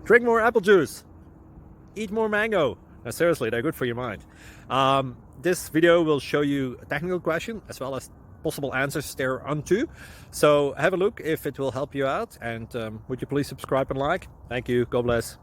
Drink more apple juice. Eat more mango. No, seriously, they're good for your mind. This video will show you a technical question as well as possible answers thereunto. So have a look if it will help you out, and would you please subscribe and like? Thank you. God bless.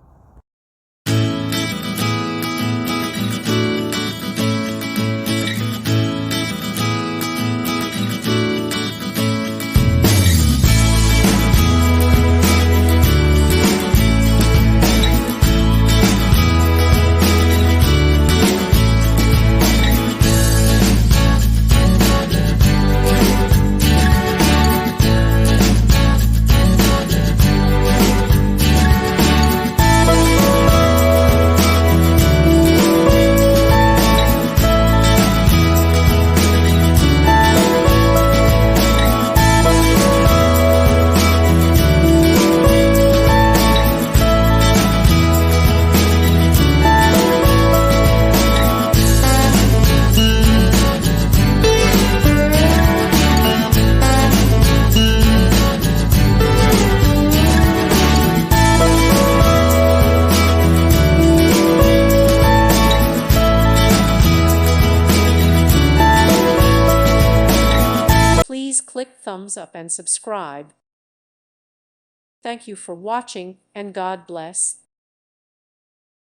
Please click thumbs up and subscribe. Thank you for watching, and God bless.